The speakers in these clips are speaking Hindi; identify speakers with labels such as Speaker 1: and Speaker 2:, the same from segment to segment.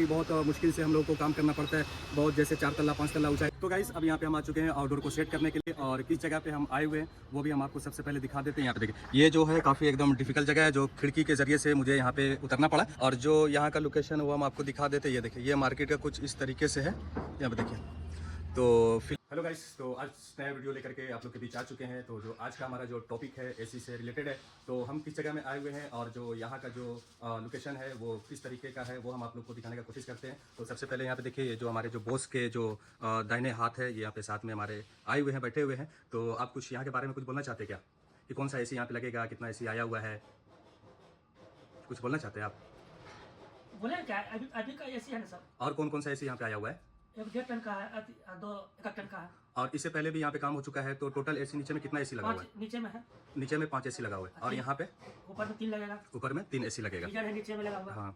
Speaker 1: बहुत मुश्किल से हम लोग को काम करना पड़ता है, बहुत जैसे 4 तल्ला 5 तल्ला ऊंचाई। तो गाइस अब यहाँ पे हम आ चुके हैं आउटडोर को सेट करने के लिए, और किस जगह पे हम आए हुए हैं वो भी हम आपको सबसे पहले दिखा देते हैं। यहाँ पे देखिए, ये जो है काफ़ी एकदम डिफिकल्ट जगह है, जो खिड़की के जरिए से मुझे यहाँ पे उतरना पड़ा, और जो यहाँ का लोकेशन है वो हम आपको दिखा देते हैं। ये देखिए, ये मार्केट का कुछ इस तरीके से है, यहाँ पे देखिए। तो फिर हेलो गाइस, तो आज नया वीडियो लेकर के आप लोग के बीच आ चुके हैं। तो जो आज का हमारा जो टॉपिक है एसी से रिलेटेड है, तो हम किस जगह में आए हुए हैं और जो यहाँ का जो लोकेशन है वो किस तरीके का है वो हम आप लोग को दिखाने का कोशिश करते हैं। तो सबसे पहले यहाँ पे देखिए, ये जो हमारे जो बॉस के जो दाहिने हाथ है, ये यहाँ पे साथ में हमारे आए हुए हैं, बैठे हुए हैं। तो आप कुछ यहाँ के बारे में कुछ बोलना चाहते हैं क्या, कि कौन सा एसी यहाँ पे लगेगा, कितना एसी आया हुआ है, कुछ बोलना चाहते हैं आप?
Speaker 2: बोले क्या अभी अभी का एसी है ना सर,
Speaker 1: और कौन कौन सा एसी यहाँ पे आया हुआ है?
Speaker 2: एक 1.5 टन का है, दो 1 टन का है,
Speaker 1: और इससे पहले भी यहाँ पे काम हो चुका है, तो टोटल एसी नीचे में कितना एसी लगा हुआ
Speaker 2: 5 नीचे में है,
Speaker 1: है? नीचे में 5 एसी लगा हुआ है, और यहाँ पे
Speaker 2: ऊपर में 3 लगेगा,
Speaker 1: ऊपर में 3 एसी लगेगा।
Speaker 2: गीजर है नीचे में लगा हुआ।
Speaker 1: हाँ,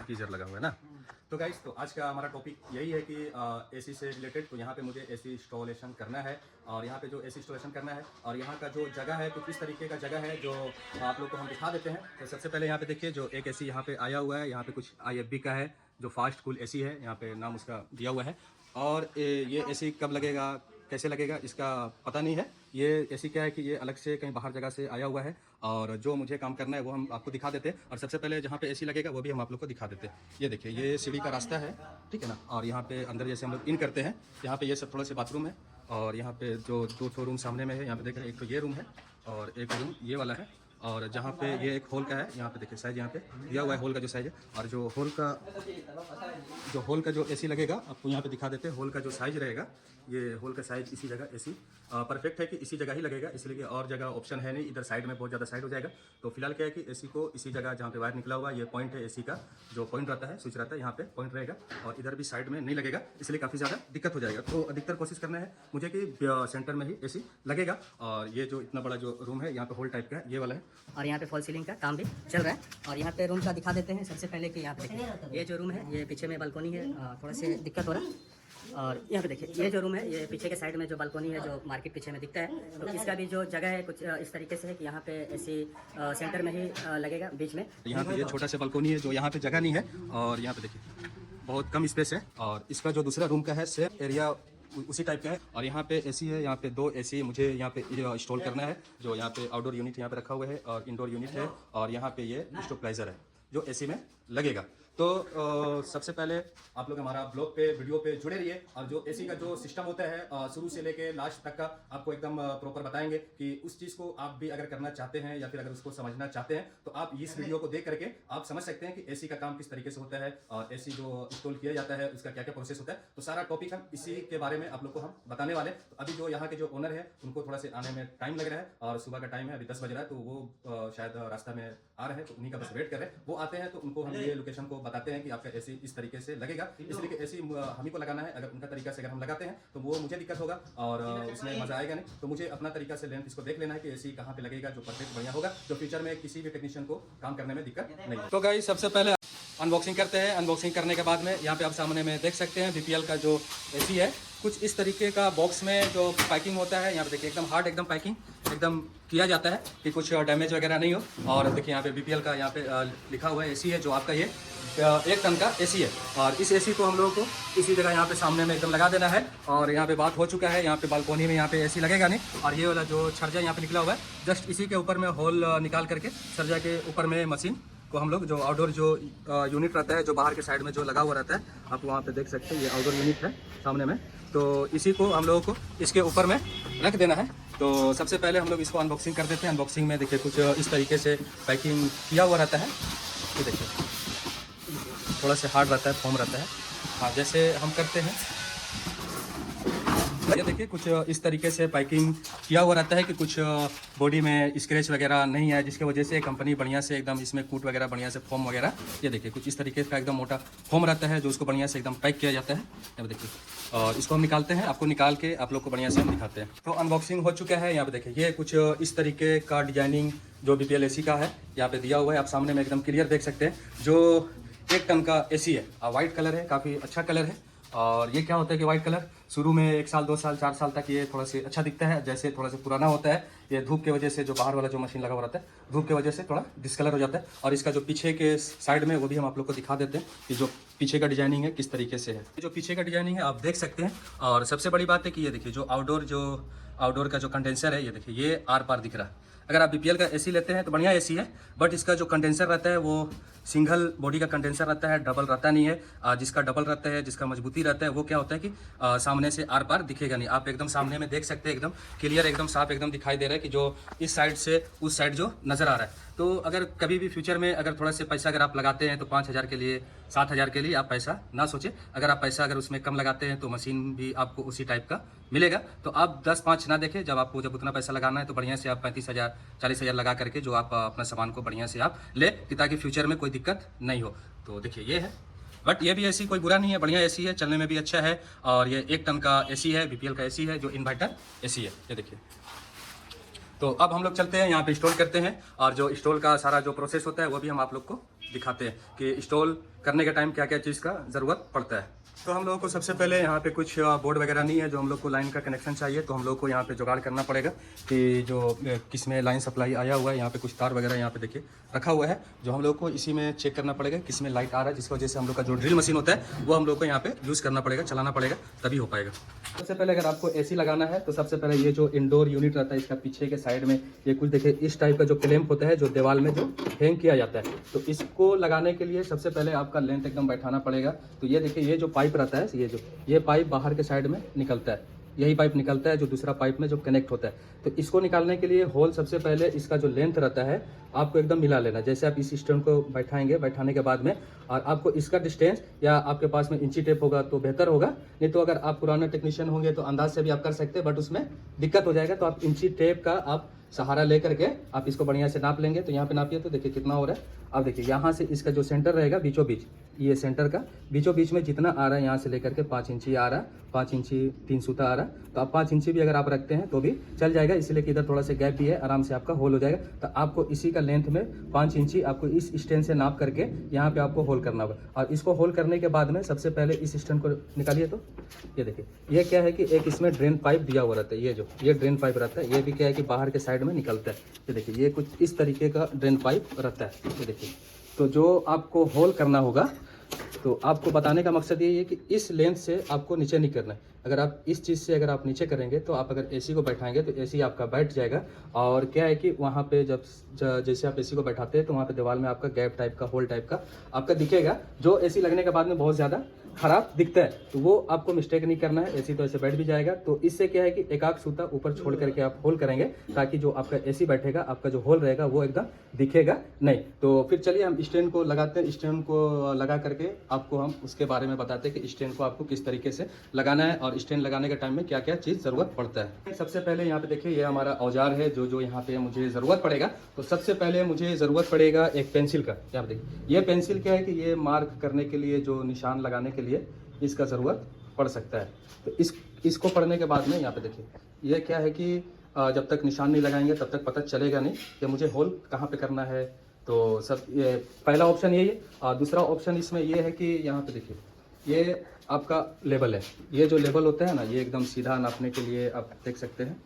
Speaker 1: गीजर लगा हुआ है ना। तो गाइस, तो आज का हमारा टॉपिक यही है कि एसी से रिलेटेड, तो यहाँ पे मुझे एसी इंस्टॉलेशन करना है, और यहाँ पे जो एसी इंस्टॉलेशन करना है, और यहाँ का जो जगह है कुछ इस तरीके का जगह है जो आप लोग को हम दिखा देते हैं। तो सबसे पहले यहाँ पे देखिए, जो एक एसी यहाँ पे आया हुआ है, यहाँ पे कुछ IFB का है, जो फास्ट कूल एसी है, यहाँ पे नाम उसका दिया हुआ है। और ये एसी कब लगेगा, कैसे लगेगा, इसका पता नहीं है। ये एसी क्या है कि ये अलग से कहीं बाहर जगह से आया हुआ है, और जो मुझे काम करना है वो हम आपको दिखा देते हैं। और सबसे पहले जहाँ पे एसी लगेगा वो भी हम आप लोग को दिखा देते हैं। ये देखिए, ये सीढ़ी का रास्ता है, ठीक है ना। और यहाँ पे अंदर जैसे हम लोग इन करते हैं, यहाँ पे ये सब थोड़ा से बाथरूम है, और यहाँ पे जो 2 रूम सामने में है, यहाँ पे देख रहे हैं, एक तो ये रूम है और एक रूम ये वाला है। और जहाँ पे ये एक हॉल का है, यहाँ पे देखिए साइज यहाँ पे दिया हुआ है, हॉल का जो साइज है। और जो हॉल का जो एसी लगेगा आपको यहाँ पे दिखा देते हैं। हॉल का जो साइज रहेगा, ये हॉल का साइज इसी जगह एसी परफेक्ट है कि इसी जगह ही लगेगा, इसलिए और जगह ऑप्शन है नहीं, इधर साइड में बहुत ज़्यादा साइड हो जाएगा। तो फिलहाल क्या है कि एसी को इसी जगह जहाँ पे वायर निकला हुआ ये पॉइंट है, एसी का जो पॉइंट रहता है, स्विच रहता है, यहाँ पे पॉइंट रहेगा, और इधर भी साइड में नहीं लगेगा, इसलिए काफ़ी ज़्यादा दिक्कत हो जाएगा। तो अधिकतर कोशिश करना है मुझे कि सेंटर में ही एसी लगेगा। और ये जो इतना बड़ा जो रूम है, यहाँ पे हॉल टाइप का है, ये वाला है,
Speaker 3: और यहाँ पे फॉल सीलिंग का काम भी चल रहा है। और यहाँ पे रूम का दिखा देते हैं सबसे पहले कि यहाँ पे देखिए, ये जो रूम है, ये पीछे में बालकोनी है, थोड़ा से दिक्कत हो रहा है। और यहाँ पे देखिए, ये जो रूम है, ये पीछे के साइड में जो बालकोनी है, जो मार्केट पीछे में दिखता है, तो इसका भी जो जगह है कुछ इस तरीके से है कि यहाँ पे एसी सेंटर में ही लगेगा, बीच में।
Speaker 1: यहाँ पे ये छोटा सा बालकोनी है, जो यहाँ पे जगह नहीं है, और यहाँ पे देखिए बहुत कम स्पेस है। और इसका जो दूसरा रूम का है, सेम एरिया उसी टाइप का है। और यहाँ पे एसी है, यहाँ पे 2 एसी मुझे यहाँ पे इंस्टॉल करना है, जो यहाँ पे आउटडोर यूनिट यहाँ पे रखा हुआ है, और इंडोर यूनिट है, और यहाँ पे ये स्टेबलाइजर है जो एसी में लगेगा। तो सबसे पहले आप लोग हमारा ब्लॉग पे वीडियो पे जुड़े रहिए, और जो एसी का जो सिस्टम होता है शुरू से लेके लास्ट तक का आपको एकदम प्रॉपर बताएंगे कि उस चीज़ को आप भी अगर करना चाहते हैं या फिर अगर उसको समझना चाहते हैं, तो आप इस वीडियो को देख करके आप समझ सकते हैं कि एसी का काम किस तरीके से होता है, और एसी जो इंस्टॉल किया जाता है उसका क्या क्या प्रोसेस होता है। तो सारा टॉपिक हम इसी के बारे में आप लोग को हम बताने वाले। तो अभी जो यहाँ के जो ओनर है उनको थोड़ा से आने में टाइम लग रहा है, और सुबह का टाइम है, अभी 10 बज रहा है, तो वो शायद रास्ता में आ रहे हैं, तो उन्हीं का बस वेट कर रहे हैं। वो आते हैं तो उनको हम ये लोकेशन को बताते हैं कि आपका एसी इस तरीके से लगेगा, इसलिए कि एसी हम ही को लगाना है। अगर उनका तरीका से अगर हम लगाते हैं तो वो मुझे दिक्कत होगा और उसमें मजा आएगा नहीं। तो मुझे अपना तरीका से लेंथ इसको देख लेना है कि एसी कहाँ पे लगेगा जो परफेक्ट बढ़िया होगा, जो फ्यूचर में किसी भी टेक्नीशियन को काम करने में दिक्कत नहीं। तो गाइस, सबसे पहले अनबॉक्सिंग करते हैं। अनबॉक्सिंग करने के बाद में यहाँ पे आप सामने में देख सकते हैं BPL का जो एसी है, कुछ इस तरीके का बॉक्स में जो पैकिंग होता है, यहाँ पे देखिए एकदम हार्ड, एकदम पैकिंग एकदम किया जाता है कि कुछ डैमेज वगैरह नहीं हो। और देखिए यहाँ पे BPL का यहाँ पे लिखा हुआ है एसी है, जो आपका ये 1 टन का एसी है। और इस एसी को हम लोगों को इसी जगह यहाँ पे सामने में एकदम लगा देना है। और यहाँ पे बात हो चुका है, यहाँ पे बालकोनी में यहाँ पे एसी लगेगा नहीं। और ये वाला जो छर्जा यहाँ पे निकला हुआ है, जस्ट इसी के ऊपर में होल निकाल करके छर्जा के ऊपर में मशीन को हम लोग जो आउटडोर जो यूनिट रहता है, जो बाहर के साइड में जो लगा हुआ रहता है, आप वहाँ पे देख सकते हैं, ये आउटडोर यूनिट है सामने में। तो इसी को हम लोगों को इसके ऊपर में रख देना है। तो सबसे पहले हम लोग इसको अनबॉक्सिंग कर देते हैं। अनबॉक्सिंग में देखिए कुछ इस तरीके से पैकिंग किया हुआ रहता है, ये देखिए थोड़ा सा हार्ड रहता है, फॉर्म रहता है। हाँ, जैसे हम करते हैं, ये देखिए कुछ इस तरीके से पैकिंग किया हुआ रहता है कि कुछ बॉडी में स्क्रैच वगैरह नहीं है, जिसके वजह से कंपनी बढ़िया से एकदम इसमें कूट वगैरह बढ़िया से फोम वगैरह, ये देखिए कुछ इस तरीके का एकदम मोटा फोम रहता है, जो उसको बढ़िया से एकदम पैक किया जाता है। ये देखिए, और इसको हम निकालते हैं, आपको निकाल के आप लोग को बढ़िया से हम दिखाते हैं। तो अनबॉक्सिंग हो चुका है। यहाँ पे देखिए, ये कुछ इस तरीके का डिजाइनिंग जो BPL एसी का है यहाँ पे दिया हुआ है, आप सामने में एकदम क्लियर देख सकते हैं। जो 1 टन का एसी है, वाइट कलर है, काफ़ी अच्छा कलर है। और ये क्या होता है कि वाइट कलर शुरू में 1 साल 2 साल 4 साल तक ये थोड़ा सा अच्छा दिखता है, जैसे थोड़ा सा पुराना होता है ये धूप की वजह से, जो बाहर वाला जो मशीन लगा हुआ रहता है धूप की वजह से थोड़ा डिस्कलर हो जाता है। और इसका जो पीछे के साइड में वो भी हम आप लोग को दिखा देते हैं कि जो पीछे का डिजाइनिंग है किस तरीके से है। जो पीछे का डिजाइनिंग है आप देख सकते हैं। और सबसे बड़ी बात है कि ये देखिए जो आउटडोर का जो कंडेंसर है, ये देखिए ये आर पार दिख रहा है। अगर आप बीपीएल का एसी लेते हैं तो बढ़िया एसी है, बट इसका जो कंडेंसर रहता है वो सिंगल बॉडी का कंडेंसर रहता है, डबल रहता नहीं है। जिसका डबल रहता है, जिसका मजबूती रहता है, वो क्या होता है कि सामने से आर पार दिखेगा नहीं। आप एकदम सामने में देख सकते हैं, एकदम क्लियर, एकदम साफ, एकदम दिखाई दे रहा है कि जो इस साइड से उस साइड जो नज़र आ रहा है। तो अगर कभी भी फ्यूचर में अगर थोड़ा से पैसा अगर आप लगाते हैं तो 5,000 के लिए 7,000 के लिए आप पैसा ना सोचें। अगर आप पैसा अगर उसमें कम लगाते हैं तो मशीन भी आपको उसी टाइप का मिलेगा। तो आप 10-5 ना देखें, जब आपको जब उतना पैसा लगाना है तो बढ़िया से आप 35,000 40,000 लगा करके जो आप अपना सामान को बढ़िया से आप ले, ताकि फ्यूचर में कोई दिक्कत नहीं हो। तो देखिए ये है, बट ये भी एसी कोई बुरा नहीं है, बढ़िया एसी है, चलने में भी अच्छा है। और ये 1 टन का एसी है, बीपीएल का एसी है, जो इन्वर्टर एसी है। ये देखिए। तो अब हम लोग चलते हैं यहाँ पे इंस्टॉल करते हैं, और जो इंस्टॉल का सारा जो प्रोसेस होता है वो भी हम आप लोग को दिखाते हैं कि इंस्टॉल करने के टाइम क्या क्या चीज़ का ज़रूरत पड़ता है। तो हम लोगों को सबसे पहले यहाँ पे कुछ बोर्ड वगैरह नहीं है, जो हम लोग को लाइन का कनेक्शन चाहिए, तो हम लोग को यहाँ पे जुगाड़ करना पड़ेगा कि जो किस में लाइन सप्लाई आया हुआ है। यहाँ पे कुछ तार वगैरह यहाँ पे देखिए रखा हुआ है, जो हम लोग को इसी में चेक करना पड़ेगा किस में लाइट आ रहा है, जिसकी वजह से हम लोग का जो ड्रिल मशीन होता है वो हम लोग को यहाँ पे यूज़ करना पड़ेगा, चलाना पड़ेगा, तभी हो पाएगा। सबसे पहले अगर आपको एसी लगाना है तो सबसे पहले ये जो इंडोर यूनिट रहता है, इसका पीछे के साइड में ये कुछ देखिए इस टाइप का जो क्लैंप होता है, जो दीवार में जो हैंग किया जाता है, तो इसको लगाने के लिए सबसे पहले आपका लेंथ एकदम बैठाना पड़ेगा। तो ये देखिए ये जो पाइप रहता है, ये पाइप बाहर के साइड में निकलता है, यही पाइप निकलता है जो दूसरा पाइप में जो कनेक्ट होता है। तो इसको निकालने के लिए होल सबसे पहले इसका जो लेंथ रहता है आपको एकदम मिला लेना। जैसे आप इस स्टैंड को बैठाएंगे, बैठाने के बाद में और आपको इसका डिस्टेंस, या आपके पास में इंची टेप होगा तो बेहतर होगा, नहीं तो अगर आप पुराने टेक्नीशियन होंगे तो अंदाज से भी आप कर सकते हैं, बट उसमें दिक्कत हो जाएगा। तो आप इंची टेप का आप सहारा लेकर के आप इसको बढ़िया से नाप लेंगे। तो यहाँ पे नापिए तो देखिए कितना हो रहा है। अब देखिए यहाँ से इसका जो सेंटर रहेगा बीचों बीच, ये सेंटर का बीचों बीच में जितना आ रहा है, यहाँ से लेकर के 5 इंची आ रहा है, 5 इंची 3 सूता आ रहा है, तो आप 5 इंची भी अगर आप रखते हैं तो भी चल जाएगा, इसलिए कि इधर थोड़ा सा गैप भी है, आराम से आपका होल हो जाएगा। तो आपको इसी का लेंथ में 5 इंची आपको इस स्टैंड से नाप करके यहाँ पे आपको होल करना होगा। और इसको होल करने के बाद में सबसे पहले इस स्टैंड को निकालिए। तो ये देखिए ये क्या है कि एक इसमें ड्रेन पाइप दिया हुआ रहता है, ये ड्रेन पाइप रहता है, ये भी क्या है कि बाहर के साइड में निकलता है। ये देखिए ये कुछ इस तरीके का ड्रेन पाइप रहता है, ये देखिए। तो जो आपको होल करना होगा, तो आपको बताने का मकसद ये है कि इस लेंथ से आपको नीचे नहीं करना है। अगर आप इस चीज़ से अगर आप नीचे करेंगे तो आप अगर एसी को बैठाएंगे तो एसी आपका बैठ जाएगा। और क्या है कि वहाँ पे जैसे आप एसी को बैठाते हैं तो वहाँ पे दीवार में आपका गैप टाइप का, होल टाइप का आपका दिखेगा, जो एसी लगने के बाद में बहुत ज़्यादा खराब दिखता है। तो वो आपको मिस्टेक नहीं करना है, एसी तो ऐसे बैठ भी जाएगा। तो इससे क्या है कि एक आध सूता ऊपर छोड़ करके आप होल करेंगे, ताकि जो आपका एसी बैठेगा, आपका जो होल रहेगा वो एकदम दिखेगा नहीं। तो फिर चलिए हम स्टैंड को लगाते हैं। स्टैंड को लगा करके आपको हम उसके बारे में बताते हैं कि स्टैंड को आपको किस तरीके से लगाना है और स्टैंड लगाने के टाइम में क्या क्या चीज़ ज़रूरत पड़ता है। सबसे पहले यहाँ पे देखिए ये हमारा औजार है जो यहाँ पे मुझे ज़रूरत पड़ेगा। तो सबसे पहले मुझे ज़रूरत पड़ेगा एक पेंसिल का। यहाँ पे देखिए ये पेंसिल क्या है कि ये मार्क करने के लिए, जो निशान लगाने के लिए इसका ज़रूरत पड़ सकता है। तो इसको पढ़ने के बाद में यहाँ पे देखिए ये क्या है कि जब तक निशान नहीं लगाएंगे तब तक पता चलेगा नहीं कि मुझे होल कहाँ पे करना है। तो सब ये पहला ऑप्शन यही है। और दूसरा ऑप्शन इसमें ये है कि यहाँ पे देखिए ये आपका लेवल है। ये जो लेवल होता है ना, ये एकदम सीधा नापने के लिए आप देख सकते हैं,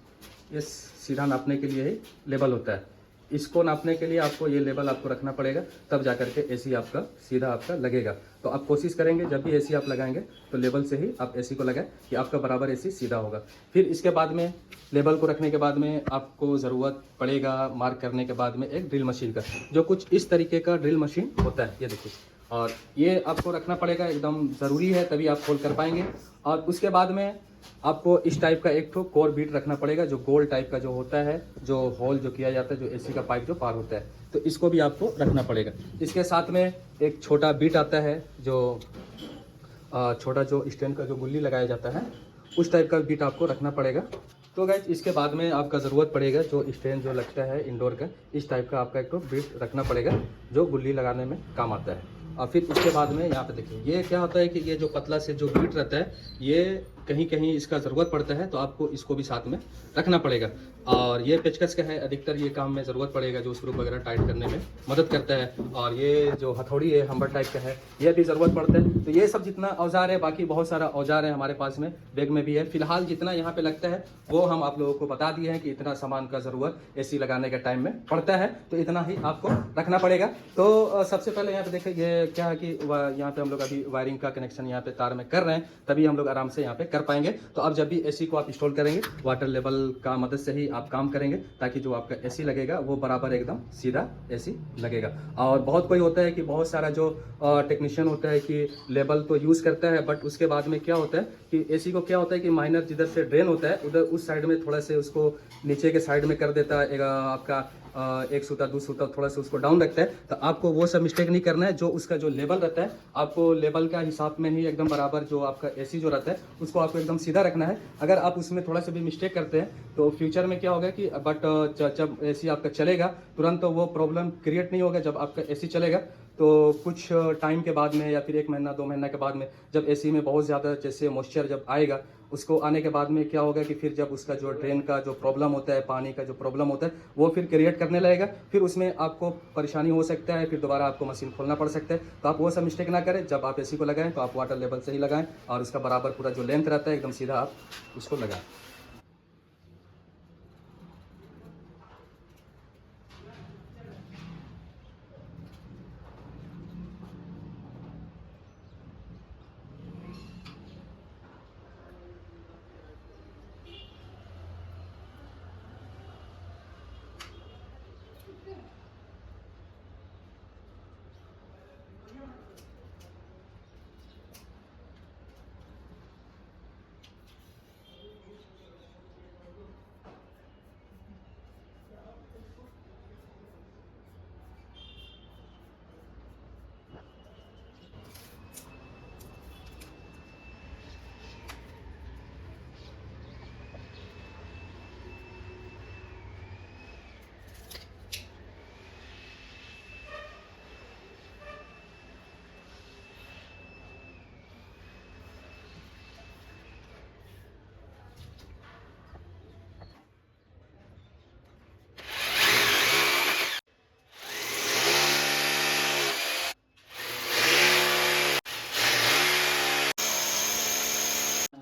Speaker 1: ये सीधा नापने के लिए ही लेवल होता है। इसको नापने के लिए आपको ये लेवल आपको रखना पड़ेगा, तब जा करके एसी आपका सीधा आपका लगेगा। तो आप कोशिश करेंगे जब भी एसी आप लगाएंगे तो लेवल से ही आप एसी को लगाएं कि आपका बराबर एसी सीधा होगा। फिर इसके बाद में लेवल को रखने के बाद में आपको ज़रूरत पड़ेगा मार्क करने के बाद में एक ड्रिल मशीन का, जो कुछ इस तरीके का ड्रिल मशीन होता है, ये देखिए। और ये आपको रखना पड़ेगा, एकदम ज़रूरी है, तभी आप होल कर पाएंगे। और उसके बाद में आपको इस टाइप का एक ठो कोर बीट रखना पड़ेगा, जो गोल टाइप का जो होता है, जो होल जो किया जाता है, जो एसी का पाइप जो पार होता है, तो इसको भी आपको रखना पड़ेगा। इसके साथ में एक छोटा बीट आता है, जो छोटा जो स्टैंड का जो गुल्ली लगाया जाता है, उस टाइप का बीट आपको रखना पड़ेगा। तो गाइस इसके बाद में आपका ज़रूरत पड़ेगा जो स्टैंड जो लगता है इंडोर का, इस टाइप का आपका एक तो बीट रखना पड़ेगा, जो गुल्ली लगाने में काम आता है। और फिर उसके बाद में यहाँ पे देखिए ये क्या होता है कि ये जो पतला से जो बीट रहता है, ये कहीं कहीं इसका ज़रूरत पड़ता है तो आपको इसको भी साथ में रखना पड़ेगा। और ये पेचकस का है, अधिकतर ये काम में ज़रूरत पड़ेगा, जो स्क्रू वगैरह टाइट करने में मदद करता है। और ये जो हथौड़ी है हम्बर टाइप का है, ये भी ज़रूरत पड़ता है। तो ये सब जितना औजार है, बाकी बहुत सारा औजार है हमारे पास में, बैग में भी है। फिलहाल जितना यहाँ पे लगता है वो हम आप लोगों को बता दिए हैं कि इतना सामान का ज़रूरत एसी लगाने के टाइम में पड़ता है, तो इतना ही आपको रखना पड़ेगा। तो सबसे पहले यहाँ पे देखिए ये क्या है कि यहाँ पे हम लोग अभी वायरिंग का कनेक्शन यहाँ पे तार में कर रहे हैं, तभी हम लोग आराम से यहाँ पे कर पाएंगे। तो अब जब भी एसी को आप इंस्टॉल करेंगे, वाटर लेवल का मदद से ही आप काम करेंगे, ताकि जो आपका एसी लगेगा वो बराबर एकदम सीधा एसी लगेगा। और बहुत कोई होता है कि बहुत सारा जो टेक्नीशियन होता है कि लेवल तो यूज़ करता है, बट उसके बाद में क्या होता है कि एसी को क्या होता है कि माइनर जिधर से ड्रेन होता है उधर उस साइड में थोड़ा से उसको नीचे के साइड में कर देता है, आपका एक सूता दो सूता थोड़ा सा उसको डाउन रखता है। तो आपको वो सब मिस्टेक नहीं करना है। जो उसका जो लेवल रहता है, आपको लेवल का हिसाब में ही एकदम बराबर जो आपका एसी जो रहता है उसको आपको एकदम सीधा रखना है। अगर आप उसमें थोड़ा सा भी मिस्टेक करते हैं तो फ्यूचर में क्या होगा कि जब एसी आपका चलेगा तुरंत तो वो प्रॉब्लम क्रिएट नहीं होगा। जब आपका एसी चलेगा तो कुछ टाइम के बाद में या फिर 1 महीना 2 महीना के बाद में जब एसी में बहुत ज़्यादा जैसे मॉइस्चर जब आएगा, उसको आने के बाद में क्या होगा कि फिर जब उसका जो ड्रेन का जो प्रॉब्लम होता है, पानी का जो प्रॉब्लम होता है, वो फिर क्रिएट करने लगेगा। फिर उसमें आपको परेशानी हो सकता है, फिर दोबारा आपको मशीन खोलना पड़ सकता है। तो आप वो सब मिस्टेक ना करें। जब आप एसी को लगाएं तो आप वाटर लेवल से ही लगाएं और उसका बराबर पूरा जो लेंथ रहता है एकदम सीधा आप उसको लगाएं।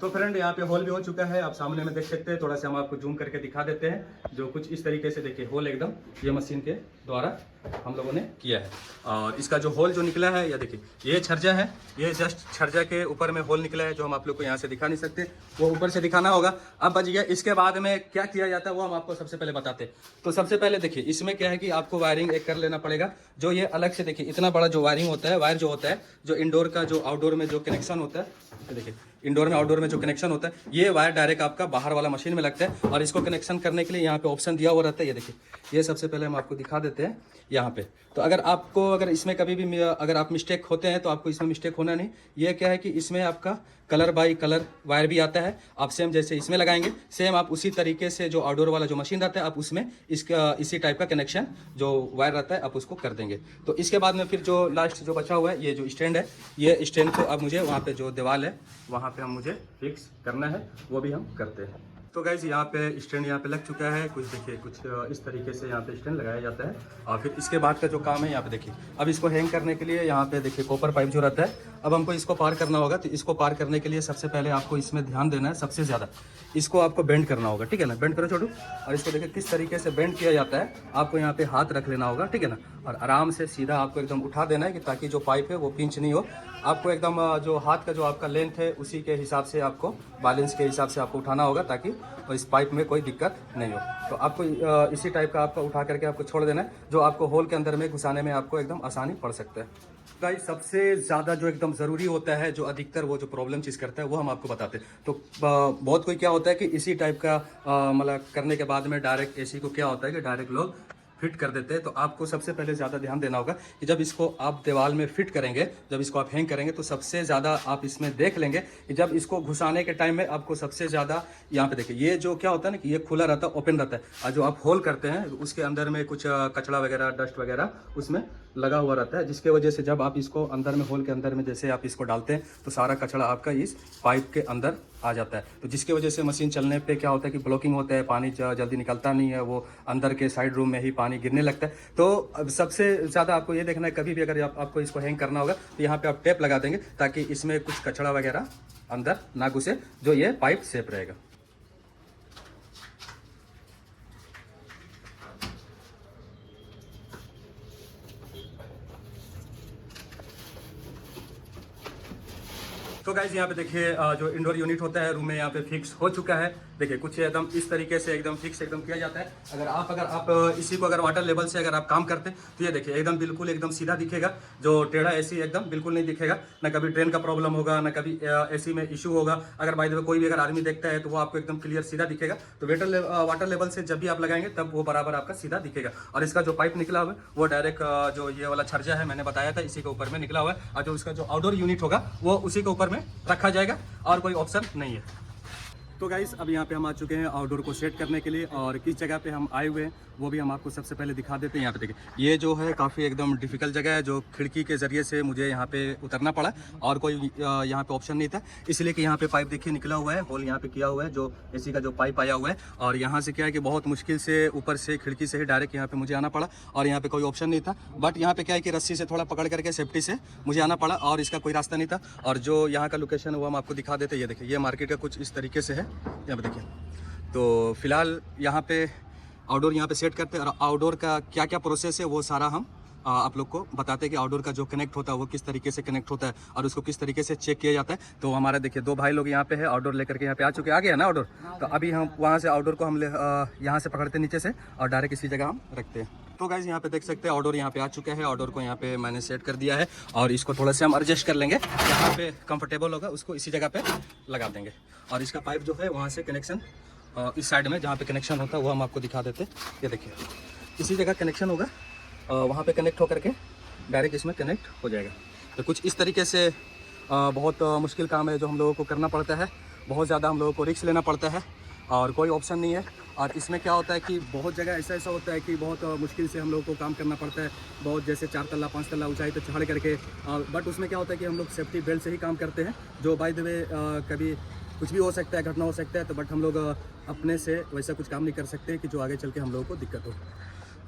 Speaker 1: तो फ्रेंड यहाँ पे होल भी हो चुका है, आप सामने में देख सकते हैं। थोड़ा सा हम आपको जूम करके दिखा देते हैं। जो कुछ इस तरीके से देखिए होल एकदम ये मशीन के द्वारा हम लोगों ने किया है। और इसका जो होल जो निकला है, या देखिए ये छर्जा है, ये जस्ट छर्जा के ऊपर में होल निकला है, जो हम आप लोग को यहाँ से दिखा नहीं सकते, वो ऊपर से दिखाना होगा। अब बच गया। इसके बाद में क्या किया जाता है वो हम आपको सबसे पहले बताते हैं। तो सबसे पहले देखिए इसमें क्या है कि आपको वायरिंग एक कर लेना पड़ेगा। जो ये अलग से देखिए इतना बड़ा जो वायरिंग होता है, वायर जो होता है, जो इंडोर का जो आउटडोर में जो कनेक्शन होता है, देखिए इंडोर में आउटडोर में जो कनेक्शन होता है, ये वायर डायरेक्ट आपका बाहर वाला मशीन में लगता है। और इसको कनेक्शन करने के लिए यहाँ पे ऑप्शन दिया हुआ रहता है। ये देखिए, ये सबसे पहले हम आपको दिखा देते हैं यहाँ पे। तो अगर इसमें कभी भी अगर आप मिस्टेक होते हैं तो आपको इसमें मिस्टेक होना नहीं। ये क्या है कि इसमें आपका कलर बाई कलर वायर भी आता है। आप सेम जैसे इसमें लगाएंगे, सेम आप उसी तरीके से जो आउटडोर वाला जो मशीन रहता है, आप उसमें इसी टाइप का कनेक्शन जो वायर रहता है आप उसको कर देंगे। तो इसके बाद में फिर जो लास्ट जो बचा हुआ है, ये जो स्टैंड है, ये स्टैंड को अब मुझे वहाँ पे जो दीवार है वहाँ पे मुझे फिक्स करना है, वो भी हम करते हैं। तो गाइज यहाँ पे स्टैंड यहाँ पे लग चुका है। कुछ देखिए कुछ इस तरीके से यहाँ पे स्टैंड लगाया जाता है। और फिर इसके बाद का जो काम है यहाँ पे देखिए, अब इसको हैंग करने के लिए यहाँ पे देखिए कॉपर पाइप जो रहता है, अब हमको इसको पार करना होगा। तो इसको पार करने के लिए सबसे पहले आपको इसमें ध्यान देना है, सबसे ज़्यादा इसको आपको बेंड करना होगा, ठीक है ना। बेंड करो छोटू। और इसको देखिए किस तरीके से बेंड किया जाता है। आपको यहाँ पे हाथ रख लेना होगा, ठीक है ना। और आराम से सीधा आपको एकदम उठा देना है कि ताकि जो पाइप है वो पिंच नहीं हो। आपको एकदम जो हाथ का जो आपका लेंथ है उसी के हिसाब से आपको बैलेंस के हिसाब से आपको उठाना होगा, ताकि इस पाइप में कोई दिक्कत नहीं हो। तो आपको इसी टाइप का आपका उठा करके आपको छोड़ देना है, जो आपको होल के अंदर में घुसाने में आपको एकदम आसानी पड़ सकता है। गाइस सबसे ज़्यादा जो एकदम ज़रूरी होता है, जो अधिकतर वो जो प्रॉब्लम चीज़ करता है, वो हम आपको बताते हैं। तो बहुत कोई क्या होता है कि इसी टाइप का मतलब करने के बाद में डायरेक्ट एसी को क्या होता है कि डायरेक्ट लोग फिट कर देते हैं, तो आपको सबसे पहले ज़्यादा ध्यान देना होगा कि जब इसको आप दीवार में फिट करेंगे, जब इसको आप हैंग करेंगे, तो सबसे ज़्यादा आप इसमें देख लेंगे कि जब इसको घुसाने के टाइम में आपको सबसे ज़्यादा यहाँ पे देखिए, ये जो क्या होता है ना कि ये खुला रहता है, ओपन रहता है, और जो आप होल करते हैं उसके अंदर में कुछ कचरा वगैरह, डस्ट वगैरह उसमें लगा हुआ रहता है, जिसके वजह से जब आप इसको अंदर में, होल के अंदर में जैसे आप इसको डालते हैं तो सारा कचरा आपका इस पाइप के अंदर आ जाता है। तो जिसकी वजह से मशीन चलने पे क्या होता है कि ब्लॉकिंग होता है, पानी जल्दी निकलता नहीं है, वो अंदर के साइड रूम में ही पानी गिरने लगता है। तो अब सबसे ज़्यादा आपको ये देखना है, कभी भी अगर आपको इसको हैंग करना होगा तो यहाँ पे आप टेप लगा देंगे ताकि इसमें कुछ कचरा वगैरह अंदर ना घुसे, जो ये पाइप सेफ रहेगा। तो गाइज यहाँ पे देखिए जो इंडोर यूनिट होता है रूम में, यहाँ पे फिक्स हो चुका है। देखिए कुछ एकदम इस तरीके से एकदम फिक्स एकदम किया जाता है। अगर आप इसी को अगर वाटर लेवल से अगर आप काम करते तो ये देखिए एकदम बिल्कुल एकदम सीधा दिखेगा, जो टेढ़ा एसी एकदम बिल्कुल नहीं दिखेगा, ना कभी ड्रेन का प्रॉब्लम होगा, ना कभी एसी में इशू होगा। अगर बाय द वे कोई भी अगर आदमी देखता है तो वो आपको एकदम क्लियर सीधा दिखेगा। तो वाटर लेवल से जब भी आप लगाएंगे तब वो बराबर आपका सीधा दिखेगा। और इसका जो पाइप निकला हुआ है वो डायरेक्ट जो ये वाला छर्जा है मैंने बताया था, इसी के ऊपर में निकला हुआ है, और जो इसका जो आउटडोर यूनिट होगा वो उसी के ऊपर में रखा जाएगा, और कोई ऑप्शन नहीं है। तो गाइस अब यहाँ पे हम आ चुके हैं आउटडोर को सेट करने के लिए, और किस जगह पे हम आए हुए हैं वो भी हम आपको सबसे पहले दिखा देते हैं। यहाँ पे देखिए ये जो है काफ़ी एकदम डिफिकल्ट जगह है, जो खिड़की के ज़रिए से मुझे यहाँ पे उतरना पड़ा, और कोई यहाँ पे ऑप्शन नहीं था, इसलिए कि यहाँ पे पाइप देखिए निकला हुआ है, होल यहाँ पे किया हुआ है, जो एसी का जो पाइप आया हुआ है, और यहाँ से क्या है कि बहुत मुश्किल से ऊपर से खिड़की से ही डायरेक्ट यहाँ पे मुझे आना पड़ा, और यहाँ पे कोई ऑप्शन नहीं था। बट यहाँ पे क्या है कि रस्सी से थोड़ा पकड़ करके सेफ्टी से मुझे आना पड़ा, और इसका कोई रास्ता नहीं था। और जो यहाँ का लोकेशन है वो हम आपको दिखा देते हैं। ये देखिए ये मार्केट का कुछ इस तरीके से है, यहाँ पे देखिए। तो फिलहाल यहाँ पे आउटडोर यहाँ पे सेट करते हैं, और आउटडोर का क्या क्या प्रोसेस है वो सारा हम आप लोग को बताते हैं कि आउटडोर का जो कनेक्ट होता है वो किस तरीके से कनेक्ट होता है, और उसको किस तरीके से चेक किया जाता है। तो हमारा देखिए दो भाई लोग यहाँ पे है, आउटडोर लेकर के यहाँ पे आ चुके हैं, आ गया ना आउटडोर। तो अभी हम वहाँ से आउटडोर को हम यहाँ से पकड़ते हैं नीचे से, और डायरेक्ट इसी जगह हम रखते हैं। तो गाइज यहाँ पे देख सकते हैं आउटडोर यहाँ पे आ चुका है। आउटडोर को यहाँ पे मैंने सेट कर दिया है, और इसको थोड़ा सा हम एडजस्ट कर लेंगे, जहाँ पे कंफर्टेबल होगा उसको इसी जगह पे लगा देंगे। और इसका पाइप जो है वहाँ से कनेक्शन इस साइड में जहाँ पे कनेक्शन होता है वो हम आपको दिखा देते हैं। ये देखिए इसी जगह कनेक्शन होगा, वहाँ पे कनेक्ट होकर के डायरेक्ट इसमें कनेक्ट हो जाएगा। तो कुछ इस तरीके से बहुत मुश्किल काम है जो हम लोगों को करना पड़ता है, बहुत ज़्यादा हम लोगों को रिस्क लेना पड़ता है, और कोई ऑप्शन नहीं है। और इसमें क्या होता है कि बहुत जगह ऐसा होता है कि बहुत मुश्किल से हम लोगों को काम करना पड़ता है, बहुत जैसे 4 तल्ला 5 तल्ला ऊंचाई पे चढ़ करके। बट उसमें क्या होता है कि हम लोग सेफ्टी बेल्ट से ही काम करते हैं, जो बाय द वे कभी कुछ भी हो सकता है, घटना हो सकता है। तो बट हम लोग अपने से वैसा कुछ काम नहीं कर सकते कि जो आगे चल के हम लोगों को दिक्कत हो।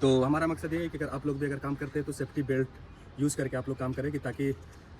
Speaker 1: तो हमारा मकसद ये है कि अगर आप लोग भी अगर काम करते हैं तो सेफ्टी बेल्ट यूज़ करके आप लोग काम करें, कि ताकि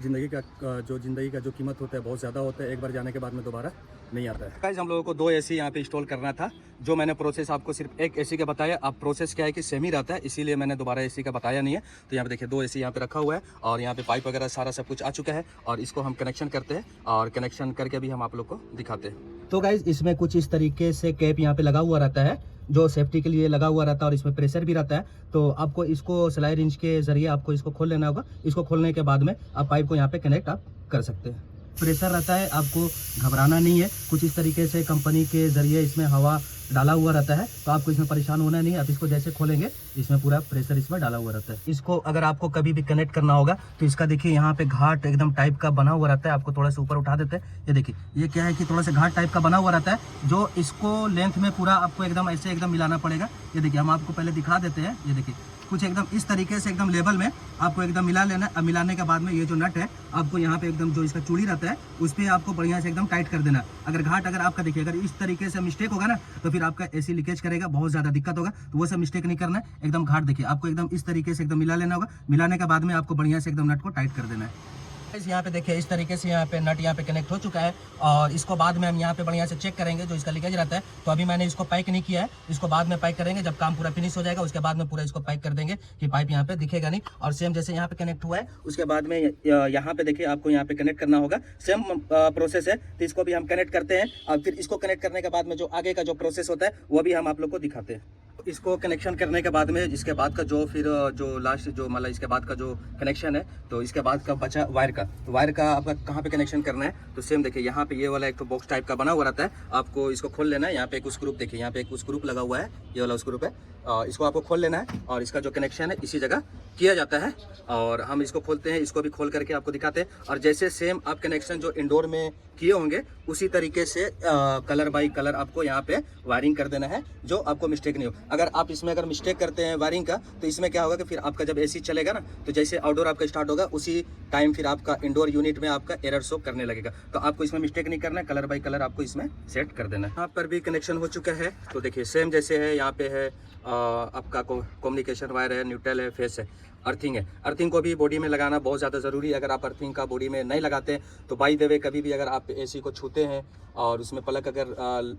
Speaker 1: ज़िंदगी का जो कीमत होता है बहुत ज़्यादा होता है, एक बार जाने के बाद में दोबारा नहीं आता है। गाइस हम लोगों को 2 एसी यहाँ पे इंस्टॉल करना था, जो मैंने प्रोसेस आपको सिर्फ एक एसी का बताया। अब प्रोसेस क्या है कि सेम ही रहता है, इसीलिए मैंने दोबारा एसी का बताया नहीं है। तो यहाँ पे देखिए 2 एसी यहाँ पे रखा हुआ है, और यहाँ पे पाइप वगैरह सारा सब कुछ आ चुका है, और इसको हम कनेक्शन करते हैं, और कनेक्शन करके भी हम आप लोग को दिखाते हैं। तो गाइस इसमें कुछ इस तरीके से कैप यहाँ पे लगा हुआ रहता है, जो सेफ्टी के लिए लगा हुआ रहता है, और इसमें प्रेशर भी रहता है। तो आपको इसको सिलाई रिंच के जरिए आपको इसको खोल लेना होगा। इसको खोलने के बाद में आप पाइप को यहाँ पे कनेक्ट आप कर सकते हैं। प्रेशर रहता है, आपको घबराना नहीं है। कुछ इस तरीके से कंपनी के जरिए इसमें हवा डाला हुआ रहता है, तो आपको इसमें परेशान होना नहीं है। आप इसको जैसे खोलेंगे इसमें पूरा प्रेशर इसमें डाला हुआ रहता है। इसको अगर आपको कभी भी कनेक्ट करना होगा तो इसका देखिए यहाँ पे घाट एकदम टाइप का बना हुआ रहता है। आपको थोड़ा सा ऊपर उठा देते हैं, ये देखिए ये क्या है कि थोड़ा सा घाट टाइप का बना हुआ रहता है, जो इसको लेंथ में पूरा आपको एकदम ऐसे एकदम मिलाना पड़ेगा। ये देखिए हम आपको पहले दिखा देते हैं, ये देखिए कुछ एकदम इस तरीके से एकदम लेवल में आपको एकदम मिला लेना। अब मिलाने के बाद में ये जो नट है आपको यहाँ पे एकदम जो इसका चूड़ी रहता है उस पर आपको बढ़िया से एकदम टाइट कर देना। अगर घाट अगर आपका देखिए अगर इस तरीके से मिस्टेक होगा ना तो फिर आपका एसी लीकेज करेगा, बहुत ज़्यादा दिक्कत होगा। तो वो सब मिस्टेक नहीं करना है, एकदम घाट देखिए आपको एकदम इस तरीके से एकदम मिला लेना होगा। मिलाने के बाद में आपको बढ़िया से एकदम नट को टाइट कर देना है। यहाँ पे देखिए इस तरीके से यहाँ पे नट यहाँ पे कनेक्ट हो चुका है, और इसको बाद में हम यहाँ पे बढ़िया से चेक करेंगे जो इसका लीकेज रहता है। तो अभी मैंने इसको पैक नहीं किया है, इसको बाद में पैक करेंगे। जब काम पूरा फिनिश हो जाएगा उसके बाद में पूरा इसको पैक कर देंगे कि पाइप यहाँ पे दिखेगा नहीं। और सेम जैसे यहाँ पे कनेक्ट हुआ है उसके बाद में यहाँ पे देखिए आपको यहाँ पे कनेक्ट करना होगा, सेम प्रोसेस है। तो इसको भी हम कनेक्ट करते हैं, और फिर इसको कनेक्ट करने के बाद में जो आगे का जो प्रोसेस होता है वो भी हम आप लोग को दिखाते हैं। इसको कनेक्शन करने के बाद में इसके बाद का जो फिर जो लास्ट जो मतलब इसके बाद का जो कनेक्शन है, तो इसके बाद का बचा वायर का, तो वायर का आपका कहाँ पे कनेक्शन करना है, तो सेम देखिए यहाँ पे ये वाला एक तो बॉक्स टाइप का बना हुआ रहता है, आपको इसको खोल लेना है। यहाँ पे एक स्क्रू देखिए, यहाँ पे एक स्क्रू लगा हुआ है, ये वाला स्क्रू है, इसको आपको खोल लेना है और इसका जो कनेक्शन है इसी जगह किया जाता है। और हम इसको खोलते हैं, इसको भी खोल करके आपको दिखाते हैं। और जैसे सेम आप कनेक्शन जो इंडोर में किए होंगे उसी तरीके से कलर बाई कलर आपको यहाँ पे वायरिंग कर देना है, जो आपको मिस्टेक नहीं हो। अगर आप इसमें अगर मिस्टेक करते हैं वायरिंग का, तो इसमें क्या होगा कि फिर आपका जब एसी चलेगा ना, तो जैसे आउटडोर आपका स्टार्ट होगा उसी टाइम फिर आपका इंडोर यूनिट में आपका एरर शो करने लगेगा। तो आपको इसमें मिस्टेक नहीं करना है, कलर बाई कलर आपको इसमें सेट कर देना है। यहाँ पर भी कनेक्शन हो चुका है, तो देखिए सेम जैसे है, यहाँ पे है आपका कम्युनिकेशन वायर है, न्यूट्रल है, फेस है, अर्थिंग है। अर्थिंग को भी बॉडी में लगाना बहुत ज़्यादा ज़रूरी है। अगर आप अर्थिंग का बॉडी में नहीं लगाते हैं तो बाई द वे कभी भी अगर आप एसी को छूते हैं और उसमें प्लग अगर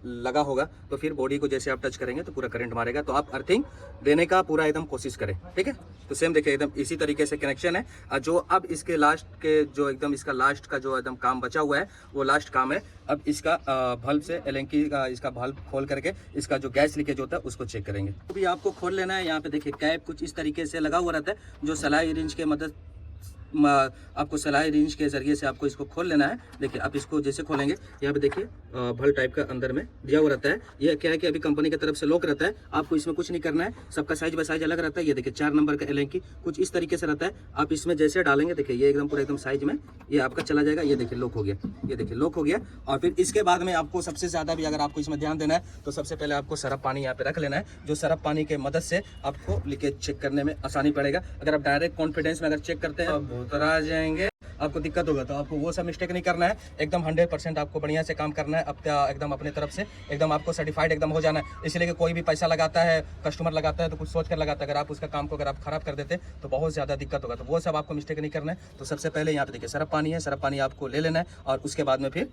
Speaker 1: लगा होगा तो फिर बॉडी को जैसे आप टच करेंगे तो पूरा करंट मारेगा। तो आप अर्थिंग देने का पूरा एकदम कोशिश करें, ठीक है। तो सेम देखिए एकदम इसी तरीके से कनेक्शन है। और जो अब इसके लास्ट के जो एकदम इसका लास्ट का जो एकदम काम बचा हुआ है वो लास्ट काम है। अब इसका बल्ब से एलेंकी का इसका बल्ब खोल करके इसका जो गैस लीकेज होता है उसको चेक करेंगे। तो भी आपको खोल लेना है। यहाँ पे देखिए कैप कुछ इस तरीके से लगा हुआ रहता है, जो सलाई रिंच के मदद आपको सलाई रिंच के जरिए से आपको इसको खोल लेना है। देखिए आप इसको जैसे खोलेंगे, यहाँ पे देखिए भल टाइप का अंदर में दिया हुआ रहता है। ये क्या है कि अभी कंपनी की तरफ से लॉक रहता है, आपको इसमें कुछ नहीं करना है। सबका साइज बाय साइज अलग रहता है। ये देखिए 4 नंबर का एलेंकी कुछ इस तरीके से रहता है। आप इसमें जैसे डालेंगे देखिए ये एकदम पूरा एकदम साइज में ये आपका चला जाएगा। ये देखिए लॉक हो गया, ये देखिए लॉक हो गया। और फिर इसके बाद में आपको सबसे ज़्यादा भी अगर आपको इसमें ध्यान देना है तो सबसे पहले आपको सरफ पानी यहाँ पे रख लेना है, जो सरफ पानी के मदद से आपको लीकेज चेक करने में आसानी पड़ेगा। अगर आप डायरेक्ट कॉन्फिडेंस में अगर चेक करते हैं तो आ जाएंगे, आपको दिक्कत होगा। तो आपको वो सब मिस्टेक नहीं करना है, एकदम 100% आपको बढ़िया से काम करना है। अब एकदम अपने तरफ से एकदम आपको सर्टिफाइड एकदम हो जाना है। इसलिए कि कोई भी पैसा लगाता है, कस्टमर लगाता है तो कुछ सोच कर लगाता है। अगर आप उसका काम को अगर आप खराब कर देते तो बहुत ज़्यादा दिक्कत होगा। तो वो सब आपको मिस्टेक नहीं करना है। तो सबसे पहले यहाँ पे देखिए सरफ पानी है, सरफ पानी आपको ले लेना है। और उसके बाद में फिर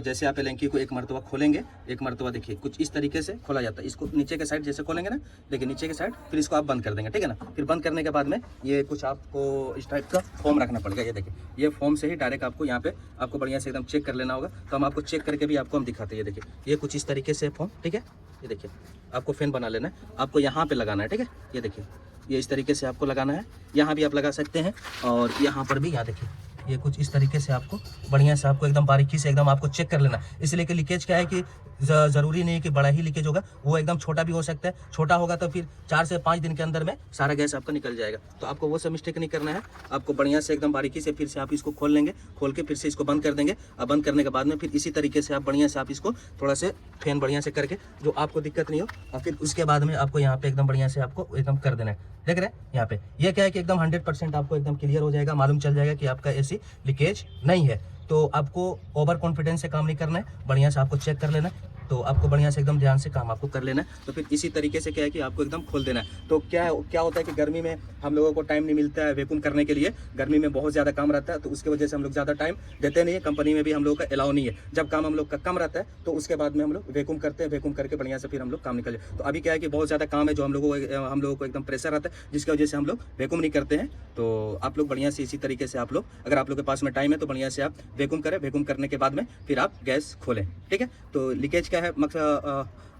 Speaker 1: जैसे आप एलेंकी को एक मरतबा खोलेंगे, एक मरतबा देखिए कुछ इस तरीके से खोला जाता है। इसको नीचे के साइड जैसे खोलेंगे ना, देखिए नीचे के साइड, फिर इसको आप बंद कर देंगे, ठीक है ना। फिर बंद करने के बाद में ये कुछ आपको इस टाइप का फोम रखना पड़ेगा। ये देखिए ये फोम से ही डायरेक्ट आपको यहाँ पे आपको बढ़िया से एकदम चेक कर लेना होगा। तो हम आपको चेक करके भी आपको हम दिखाते हैं। ये देखिए ये कुछ इस तरीके से फोम, ठीक है। ये देखिए आपको फैन बना लेना है, आपको यहाँ पे लगाना है, ठीक है। ये देखिए ये इस तरीके से आपको लगाना है। यहाँ भी आप लगा सकते हैं और यहाँ पर भी, यहाँ देखिए ये कुछ इस तरीके से आपको बढ़िया से आपको एकदम बारीकी से एकदम आपको चेक कर लेना है। इसलिए कि लीकेज क्या है कि ज़रूरी नहीं है कि बड़ा ही लीकेज होगा, वो एकदम छोटा भी हो सकता है। छोटा होगा तो फिर 4 से 5 दिन के अंदर में सारा गैस आपका निकल जाएगा। तो आपको वो सब मिस्टेक नहीं करना है। आपको बढ़िया से एकदम बारीकी से फिर से आप इसको खोल लेंगे, खोल के फिर से इसको बंद कर देंगे। अब बंद करने के बाद में फिर इसी तरीके से आप बढ़िया से आप इसको थोड़ा से फैन बढ़िया से करके जो आपको दिक्कत नहीं हो, और फिर उसके बाद में आपको यहाँ पे एकदम बढ़िया से आपको एकदम कर देना है। देख रहे हैं यहाँ पे ये क्या है कि एकदम 100% आपको एकदम क्लियर हो जाएगा, मालूम चल जाएगा कि आपका एसी लीकेज नहीं है। तो आपको ओवर कॉन्फिडेंस से काम नहीं करना है, बढ़िया से आपको चेक कर लेना है। तो आपको बढ़िया से एकदम ध्यान से काम आपको कर लेना है। तो फिर इसी तरीके से क्या है कि आपको एकदम खोल देना है। तो क्या होता है कि गर्मी में हम लोगों को टाइम नहीं मिलता है वैक्यूम करने के लिए, गर्मी में बहुत ज़्यादा काम रहता है, तो उसकी वजह से हम लोग ज़्यादा टाइम देते नहीं है। कंपनी में भी हम लोग का अलाउ नहीं है। जब काम हम लोग का कम रहता है तो उसके बाद में हम लोग वैक्यूम करते हैं, वैक्यूम करके बढ़िया से फिर हम लोग काम निकल जाए। तो अभी क्या है कि बहुत ज़्यादा काम है जो हम लोगों को एकदम प्रेशर आता है, जिसकी वजह से हम लोग वैक्यूम नहीं करते हैं। तो आप लोग बढ़िया से इसी तरीके से आप लोग, अगर आप लोग के पास में टाइम है तो बढ़िया से आप वैक्यूम करें। वैक्यूम करने के बाद में फिर आप गैस खोलें, ठीक है। तो लीकेज क्या है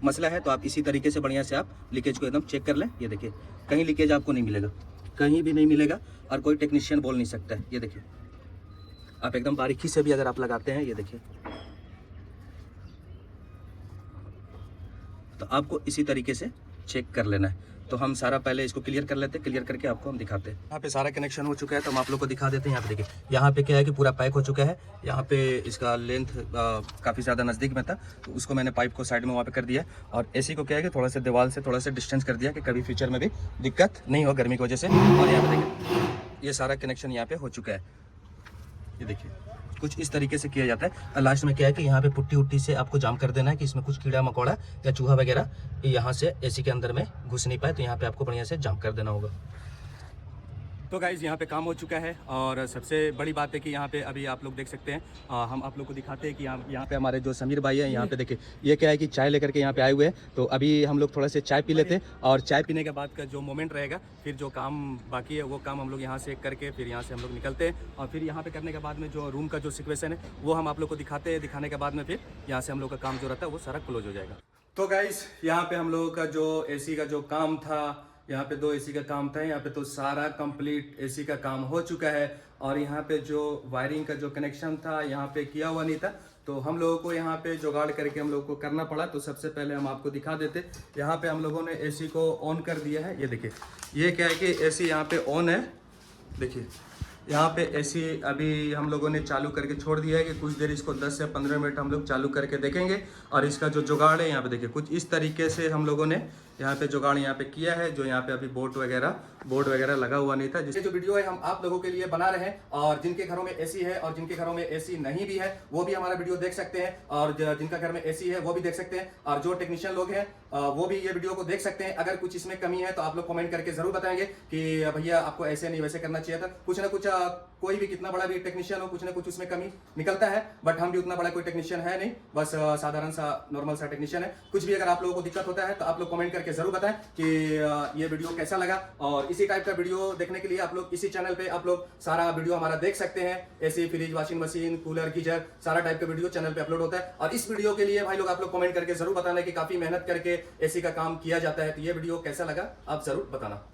Speaker 1: मसला है, तो आप इसी तरीके से बढ़िया से आप लीकेज को एकदम चेक कर लें। ये देखिए कहीं लीकेज आपको नहीं मिलेगा, कहीं भी नहीं मिलेगा, और कोई टेक्नीशियन बोल नहीं सकता है। ये देखिए आप एकदम बारीकी से भी अगर आप लगाते हैं, ये देखिए, तो आपको इसी तरीके से चेक कर लेना है। तो हम सारा पहले इसको क्लियर कर लेते हैं, क्लियर करके आपको हम दिखाते हैं। यहाँ पे सारा कनेक्शन हो चुका है तो हम आप लोग को दिखा देते हैं। यहाँ पे देखिए, यहाँ पे क्या है कि पूरा पैक हो चुका है। यहाँ पे इसका लेंथ काफ़ी ज़्यादा नज़दीक में था, तो उसको मैंने पाइप को साइड में वहाँ पे कर दिया। और एसी को क्या है कि थोड़ा सा दीवार से थोड़ा सा डिस्टेंस कर दिया कि कभी फ्यूचर में भी दिक्कत नहीं हो गर्मी की वजह से। और यहाँ पे देखिए ये सारा कनेक्शन यहाँ पे हो चुका है। ये देखिए कुछ इस तरीके से किया जाता है। और लास्ट में क्या है कि यहाँ पे पुट्टी उट्टी से आपको जाम कर देना है कि इसमें कुछ कीड़ा मकोड़ा या चूहा वगैरह यहाँ से एसी के अंदर में घुस नहीं पाए। तो यहाँ पे आपको बढ़िया से जाम कर देना होगा। तो गाइज़ यहाँ पे काम हो चुका है। और सबसे बड़ी बात है कि यहाँ पे अभी आप लोग देख सकते हैं, हम आप लोग को दिखाते हैं कि यहाँ पे हमारे जो समीर भाई हैं, यहाँ पे देखिए ये क्या है कि चाय लेकर के यहाँ पे आए हुए हैं। तो अभी हम लोग थोड़ा से चाय पी लेते हैं, और चाय पीने के बाद का जो मोमेंट रहेगा, फिर जो काम बाकी है वो काम हम लोग यहाँ से करके फिर यहाँ से हम लोग निकलते हैं। और फिर यहाँ पे करने के बाद में जो रूम का जो सिचुएशन है वो हम आप लोग को दिखाते हैं। दिखाने के बाद में फिर यहाँ से हम लोग का काम जो रहता है वो सारा क्लोज हो जाएगा। तो गाइस यहाँ पे हम लोगों का जो एसी का जो काम था, यहाँ पे 2 एसी का काम था, यहाँ पे तो सारा कंप्लीट एसी का काम हो चुका है। और यहाँ पे जो वायरिंग का जो कनेक्शन था यहाँ पे किया हुआ नहीं था, तो हम लोगों को यहाँ पे जुगाड़ करके हम लोगों को करना पड़ा। तो सबसे पहले हम आपको दिखा देते, यहाँ पे हम लोगों ने एसी को ऑन कर दिया है। ये देखिए, ये क्या है कि एसी यहाँ पे ऑन है। देखिए यहाँ पे एसी अभी हम लोगों ने चालू करके छोड़ दिया है कि कुछ देर इसको 10 से 15 मिनट हम लोग चालू करके देखेंगे। और इसका जो जुगाड़ है यहाँ पे देखिए, कुछ इस तरीके से हम लोगों ने यहाँ पे जुगाड़ यहाँ पे किया है, जो यहाँ पे अभी बोर्ड वगैरह लगा हुआ नहीं था। जिसके जो वीडियो है हम आप लोगों के लिए बना रहे हैं, और जिनके घरों में एसी है और जिनके घरों में एसी नहीं भी है वो भी हमारा वीडियो देख सकते हैं, और जिनका घर में एसी है वो भी देख सकते हैं, और जो टेक्नीशियन लोग हैं वो भी ये वीडियो को देख सकते हैं। अगर कुछ इसमें कमी है तो आप लोग कमेंट करके जरूर बताएंगे कि भैया आपको ऐसे नहीं वैसे करना चाहिए था। कुछ ना कुछ कोई भी कितना बड़ा भी टेक्नीशियन हो, कुछ ना कुछ उसमें कमी निकलता है, बट हम भी उतना बड़ा कोई टेक्नीशियन है नहीं, बस साधारण सा नॉर्मल सा टेक्नीशियन है। कुछ भी अगर आप लोगों को दिक्कत होता है तो आप लोग कमेंट करके जरूर बताएं कि ये वीडियो कैसा लगा। और इसी टाइप का वीडियो देखने के लिए आप लोग इसी चैनल पे आप लोग सारा वीडियो हमारा देख सकते हैं। AC, fridge, washing machine, cooler, geyser, सारा टाइप का वीडियो चैनल पे अपलोड होता है। और इस वीडियो के लिए भाई लोग आप लोग कमेंट करके जरूर बताना कि काफी मेहनत करके एसी का काम किया जाता है। तो ये वीडियो कैसा लगा आप जरूर बताना।